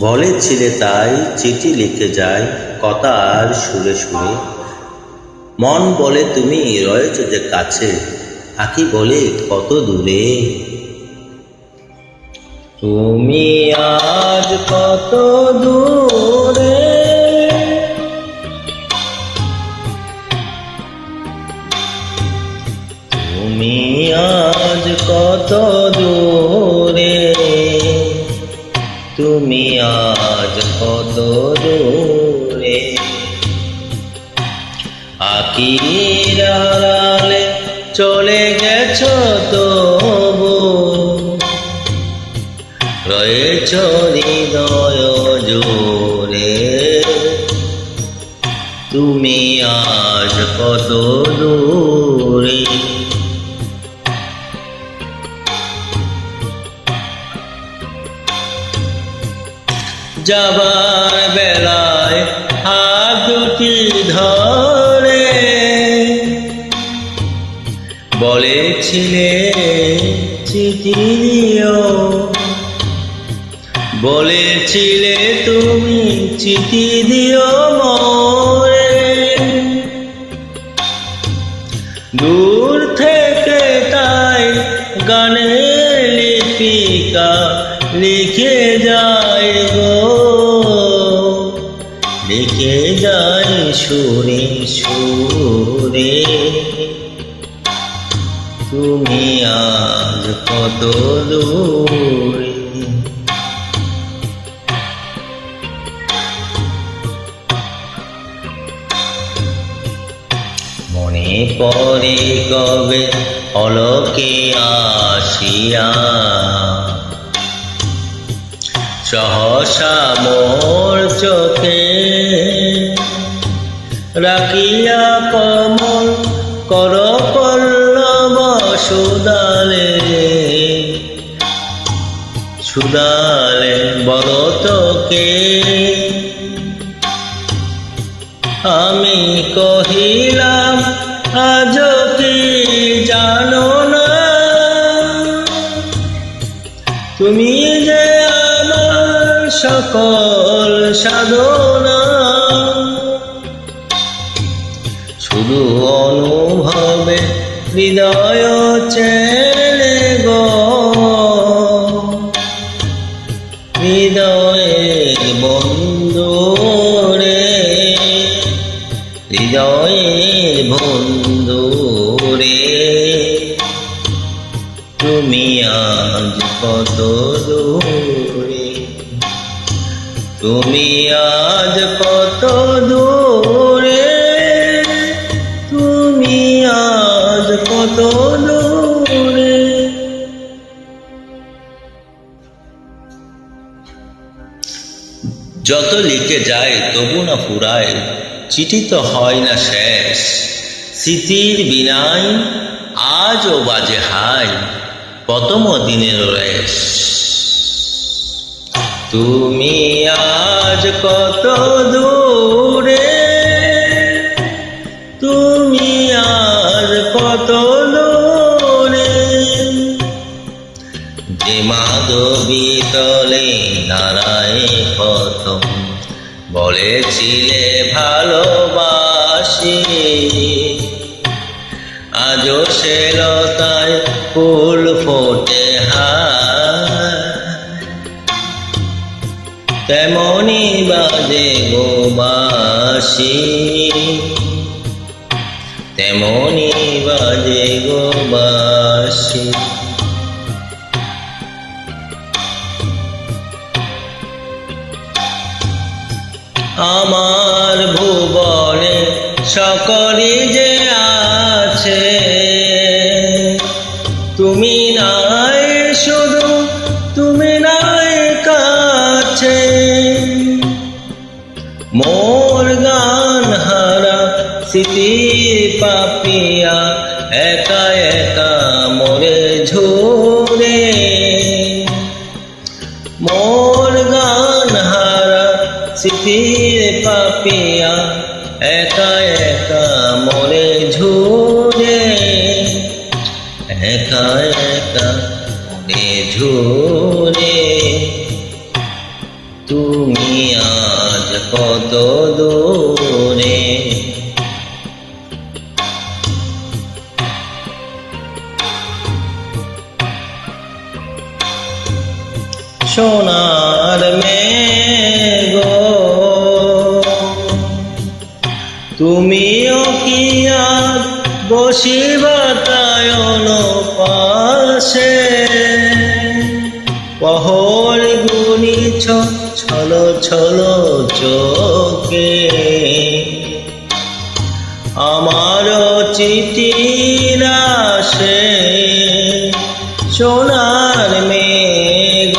বলেছিলে তাই চিঠি লিখে যায় কথার সুরে সুরে। মন বলে তুমি রয়েছ যে কাছে, আঁখি বলে কত দূরে। তুমি আজ কত দূরে, তুমি আজ কত দূরে, তুমি আজ কত দূরে। আঁখির আড়ালে চলে গেছ তবু রয়েছ হৃদয় জুড়ে। তুমি আজ কত দূরে। যাবার বেলায় হাত দুটি ধরে বলেছিলে চিঠি দিও, বলেছিলে তুমি চিঠি দিও মোরে। দূর থেকে তাই গানের লিপিকা লিখে যায় গো, লিখে যায় সুরে সুরে। তুমি আজ কত দূরে। মনে পড়ে কবে অলকে আসিয়া, সহসা মোর চোখে রাখিয়া কমল কর পল্লব সুদালে। সুদালে বল তোকে আমি কহিলাম আজ কি জানো না, তুমি যে আমার সকল সাধনা। শুধু অনুভবে হৃদয় চেনে গো, হৃদয়ের বন্ধু রে, হৃদয়ের বন্ধু রে। তুমি আজ কত দূরে, তুমি আজ কত দূরে, তুমি আজ কত দূরে। যত লিখে যায় তবু না ফুরায়, চিঠি তো হয় না শেষ। স্মৃতির বিনায় আজও বাজে হাই প্রথম দিনের রেশ। তুমি আজ কত দূরে, তুমি আজ কত দূরে। যে মাধবী তলে দাঁড়ায় প্রথম বলেছিলে ভালোবাসি, আজও সে লতায় ফুল ফোটে হায়। তেমনি বাজে গো বাঁশি, তেমনি বাজে গো বাঁশি। আমার ভুবনে সকলই যে আছে, তুমি নাই শুধু, তুমি নাই কাছে। মোর গান হারা স্মৃতির পাপিয়া একা একা মরে ঝরে। মোর গান হারা স্মৃতির পাপিয়া একা একা মরে ঝরে, একা একা মরে ঝরে। তুমি আজ কত দূরে। সোনার মেঘ তুমিও কি আজ বসিবা নয়ন পাশে, পহর গুনিছ ছল ছল চোখে, আমার চিঠি আসে সোনার মেঘ।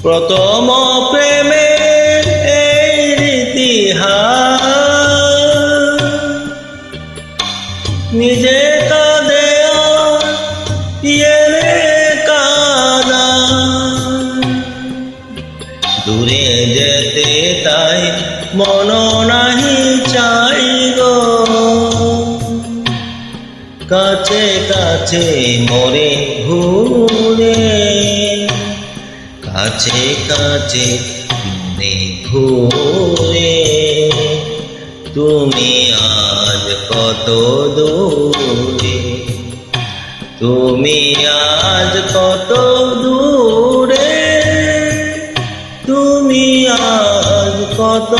প্রথম প্রেমে এই ইতিহাস, নিজে কাঁদে পিয়েরে কাঁদা, দূরে যেতে তাই মন নাহি চাই গো, কাছে কাছে মোরে ঘুরে, কাছে কাছে মনে ঘুরে। তুমি আজ কত দূরে, তুমি আজ কত দূরে, তুমি আজ কত